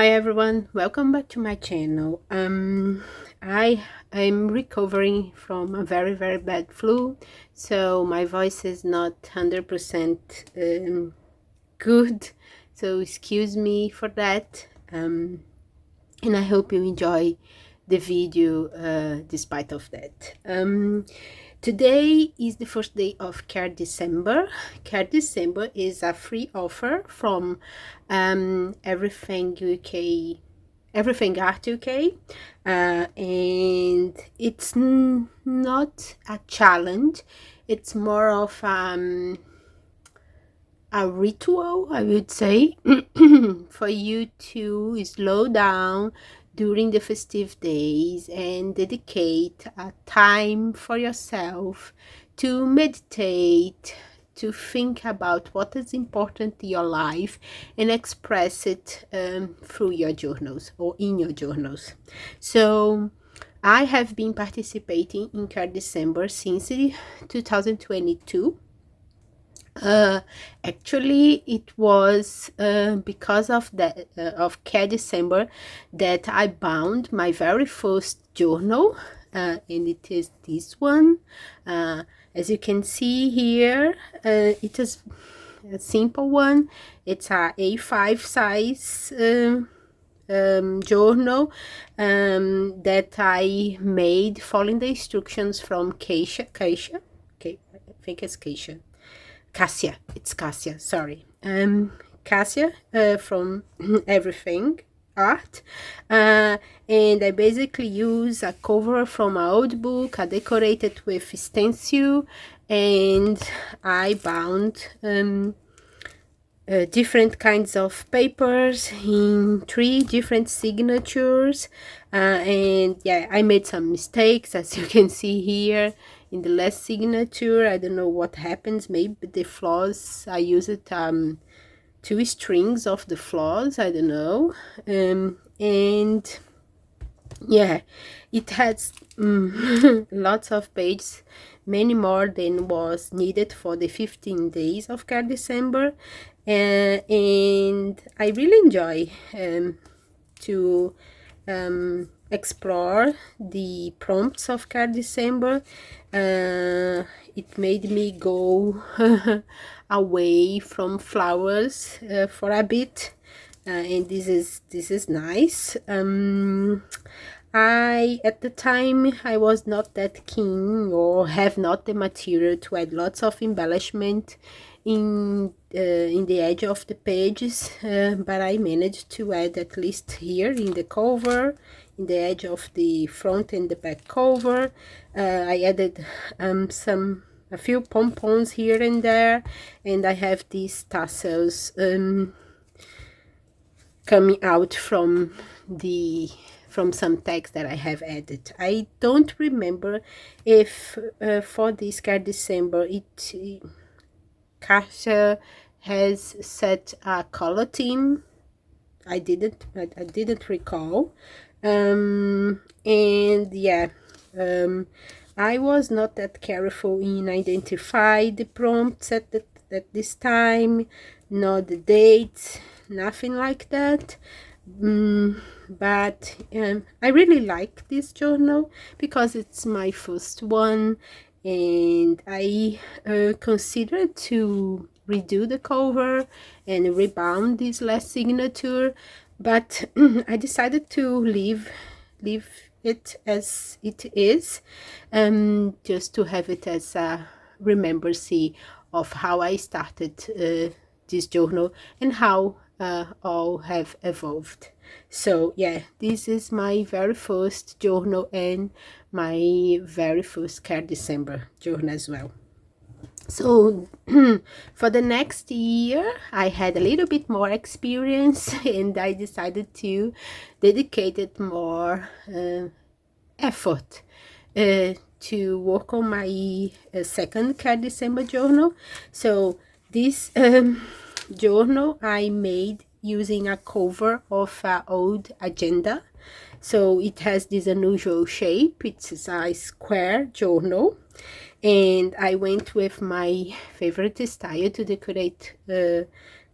Hi everyone, welcome back to my channel. I am recovering from a very bad flu, so my voice is not 100% good, so excuse me for that. And I hope you enjoy the video despite of that. Today is the first day of Care December. Care December is a free offer from Everything UK, Everything Art UK, and it's not a challenge. It's more of a ritual, I would say, for you to slow down during the festive days and dedicate a time for yourself to meditate, to think about what is important in your life and express it through your journals or in your journals. So I have been participating in Care December since 2022. uh, Actually, it was because of that of Care December that I bound my very first journal, and it is this one. As you can see here, it is a simple one. It's a A5 size journal that I made following the instructions from Keisha. Okay, I think it's Keisha. Cassia, it's Cassia, sorry. Cassia from Everything Art. And I basically use a cover from an old book. I decorated with stencil and I bound different kinds of papers in 3 different signatures, and yeah, I made some mistakes, as you can see here in the last signature. I don't know what happens, maybe the flaws, I used 2 strings of the flaws, I don't know. And yeah, it has lots of pages, many more than was needed for the 15 days of Care December. And I really enjoy to explore the prompts of Care December. It made me go away from flowers for a bit, and this is nice. I At the time I was not that keen or have not the material to add lots of embellishment in the edge of the pages, but I managed to add at least here in the cover, in the edge of the front and the back cover. I added a few pom-poms here and there, and I have these tassels coming out from some text that I have added. I don't remember if for this Care December Kasia has set a color theme. I didn't recall. And yeah, I was not that careful in identify the prompts at this time, not the dates, nothing like that. But I really like this journal because it's my first one, and I consider to redo the cover and rebound this last signature, but I decided to leave it as it is, just to have it as a remembrance of how I started this journal and how all have evolved. So yeah, this is my very first journal and my very first Care December journal as well. So for the next year I had a little bit more experience and I decided to dedicate it more effort to work on my second Care December journal. So this journal I made using a cover of an old agenda. So it has this unusual shape. It's a square journal, and I went with my favorite style to decorate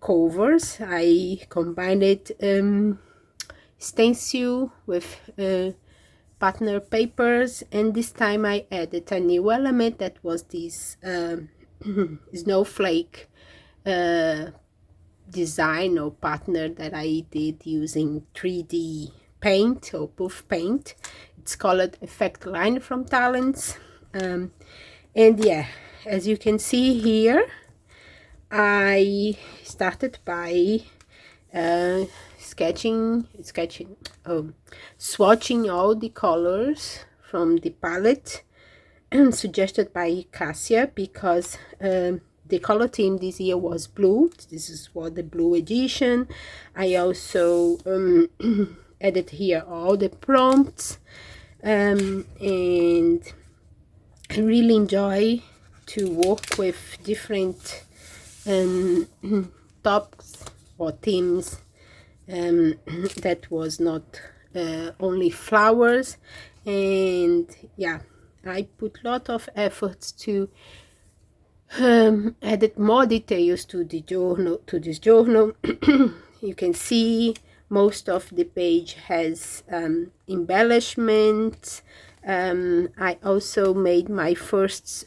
covers. I combined stencil with partner papers, and this time I added a new element that was this snowflake design or partner that I did using 3D paint or puff paint. It's called Effect Line from Talents. And yeah, as you can see here, I started by swatching all the colors from the palette suggested by Cassia, because the color theme this year was blue. This is for the blue edition. I also added here all the prompts, and I really enjoy to work with different tops or themes that was not only flowers. And yeah, I put a lot of efforts to added more details to the journal, to this journal. You can see most of the page has embellishments. I also made my first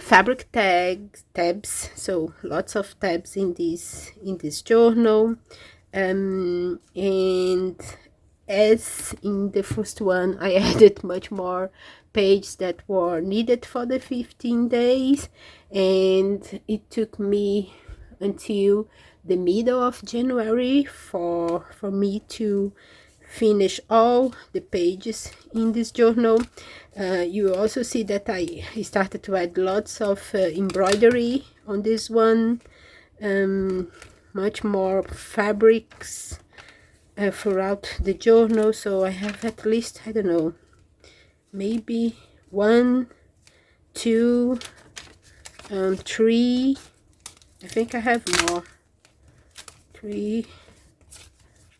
fabric tabs, so lots of tabs in this journal. And as in the first one, I added much more pages that were needed for the 15 days, and it took me until the middle of January for me to finish all the pages in this journal. You also see that I started to add lots of embroidery on this one, much more fabrics throughout the journal. So I have at least, I don't know, maybe 1, 2, 3, I think I have more, 3,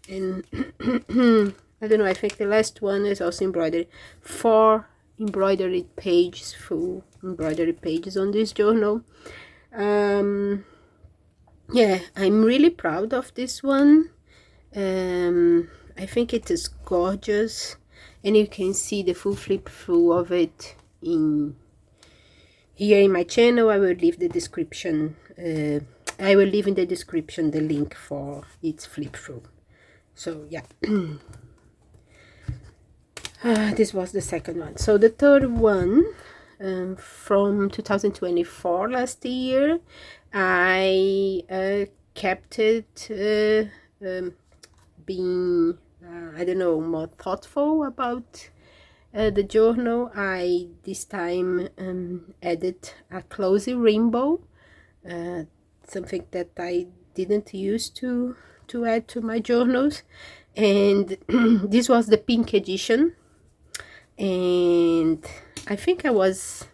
and I don't know, I think the last one is also embroidery. 4 embroidered pages, full embroidery pages on this journal. Yeah, I'm really proud of this one. I think it is gorgeous, and you can see the full flip through of it in here in my channel. I will leave the description. I will leave in the description the link for its flip through. So yeah, this was the second one. So the third one, from 2024, last year, I kept it being I don't know, more thoughtful about the journal. I this time added a cozy rainbow, something that I didn't use to add to my journals, and this was the pink edition, and I think I was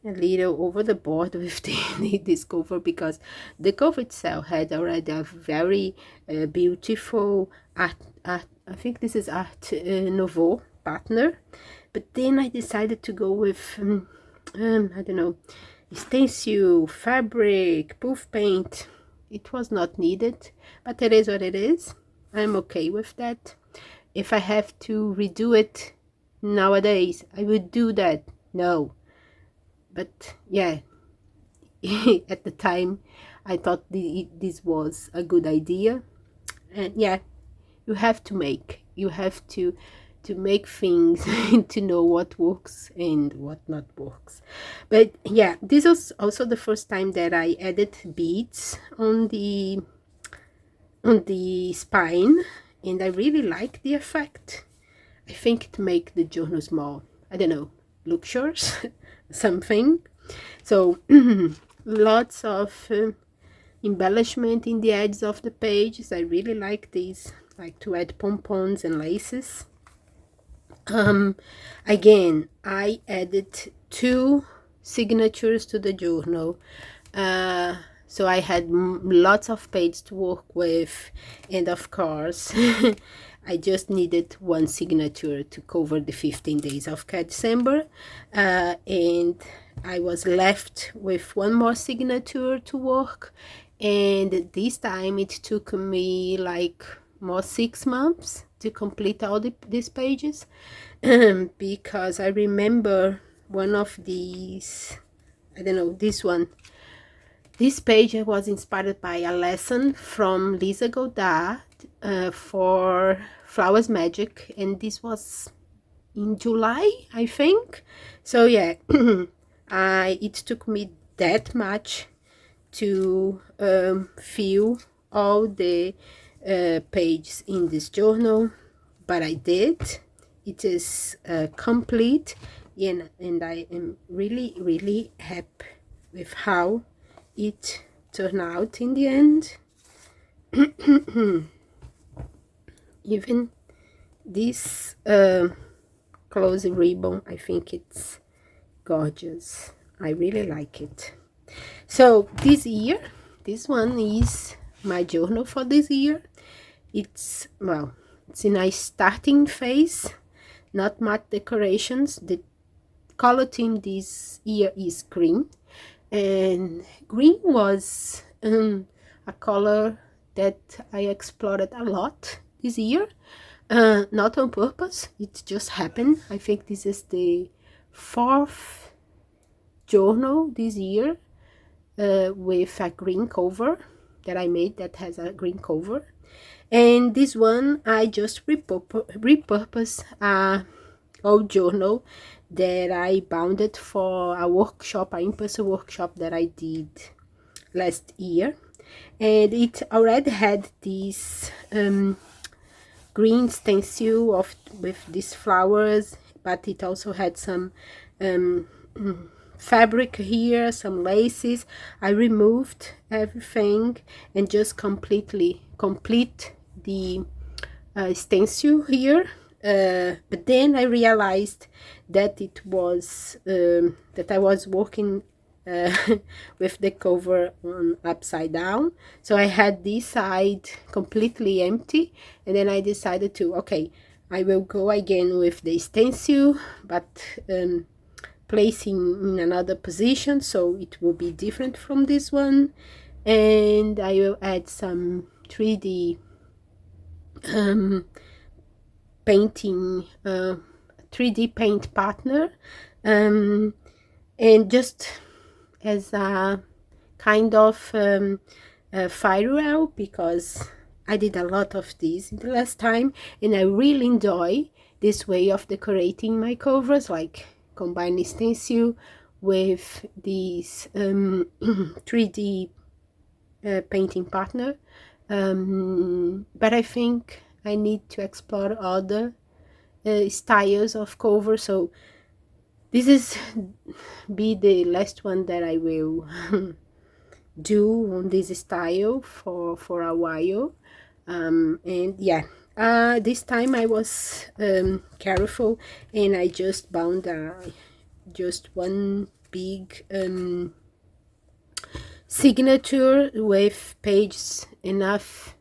a little over the board with this cover, because the cover itself had already a very beautiful art, I think this is Art Nouveau partner, but then I decided to go with I don't know, stencil, fabric, puff paint. It was not needed, but it is what it is. I'm okay with that. If I have to redo it nowadays, I would do that. No, but yeah, at the time I thought this was a good idea. And yeah, you have to make things to know what works and what not works. But yeah, this was also the first time that I added beads on the spine, and I really like the effect. I think it makes the journals more, I don't know, luxurious something. So lots of embellishment in the edges of the pages. I really like these, like to add pompons and laces. Again, I added 2 signatures to the journal, so I had lots of pages to work with, and of course I just needed 1 signature to cover the 15 days of caredecember, and I was left with 1 more signature to work, and this time it took me like more 6 months to complete all these pages. Because I remember one of these, I don't know, this page was inspired by a lesson from Lisa Goddard for Flowers Magic, and this was in July, I think. So yeah, it took me that much to fill all the pages in this journal, but I did. It is complete, and I am really, really happy with how it turned out in the end. Even this closing ribbon, I think it's gorgeous. I really like it. So this year, this one is my journal for this year. It's in a starting phase, not much decorations. The color theme this year is green, and green was a color that I explored a lot this year. Not on purpose, it just happened. I think this is the 4th journal this year with a green cover that I made that has a green cover. And this one I just repurpose a old journal that I bounded for a workshop, an in-person workshop that I did last year, and it already had this green stencil with these flowers, but it also had some fabric here, some laces. I removed everything and just complete the stencil here, but then I realized that it was that I was working with the cover on upside down, so I had this side completely empty, and then I decided to, okay, I will go again with the stencil, but placing in another position, so it will be different from this one. And I will add some 3D painting, 3D paint partner, and just as a kind of firewall, because I did a lot of these in the last time, and I really enjoy this way of decorating my covers, like combining stencil with these 3D painting partner. But I think I need to explore other styles of cover, so this is be the last one that I will do on this style for a while. And yeah, this time I was careful, and I just bound just one big signature with pages enough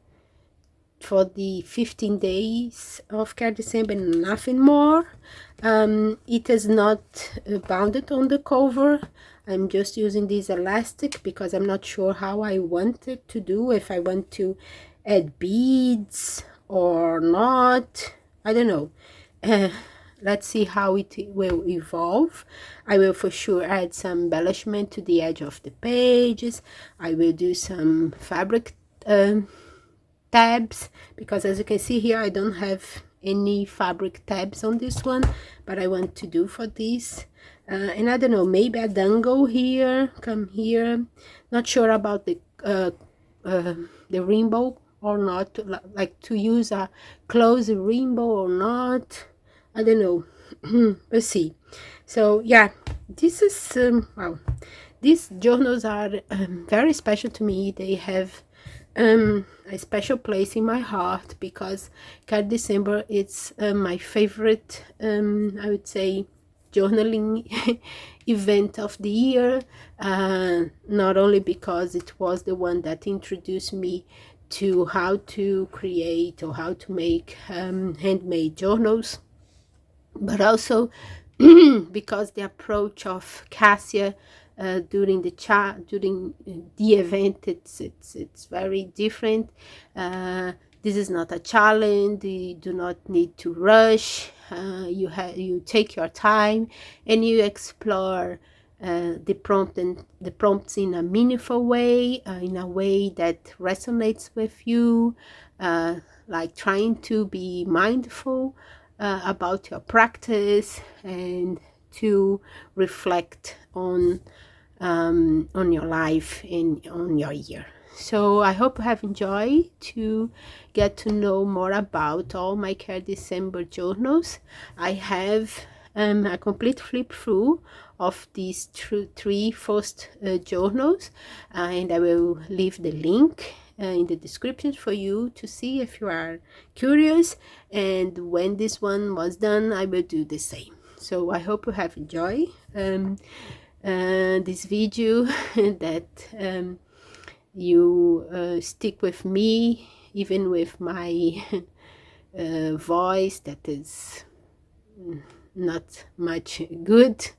for the 15 days of Care December, nothing more. It is not bounded on the cover. I'm just using this elastic because I'm not sure how I want it to do, if I want to add beads or not. I don't know. Let's see how it will evolve. I will for sure add some embellishment to the edge of the pages. I will do some fabric tabs, because as you can see here, I don't have any fabric tabs on this one, but I want to do for this. And I don't know, maybe a dangle here, come here. Not sure about the rainbow or not, like to use a closed rainbow or not. I don't know. Let's see. So yeah, this is wow, these journals are very special to me. They have a special place in my heart, because Care December is my favorite, I would say, journaling event of the year. Not only because it was the one that introduced me to how to create or how to make handmade journals, but also because the approach of Cassia during the event, it's very different. The This is not a challenge. You do not need to rush. You take your time and you explore the prompts in a meaningful way, in a way that resonates with you, like trying to be mindful about your practice and to reflect on your life and on your year. So I hope you have enjoyed to get to know more about all my Care December journals. I have a complete flip through of these three first journals, and I will leave the link in the description for you to see if you are curious. And when this one was done, I will do the same. So I hope you have enjoyed this video, that you stick with me even with my voice that is not much good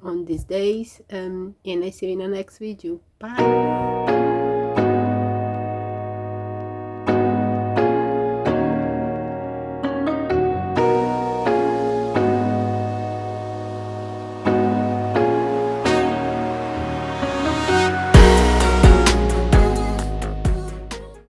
on these days, and I see you in the next video. Bye.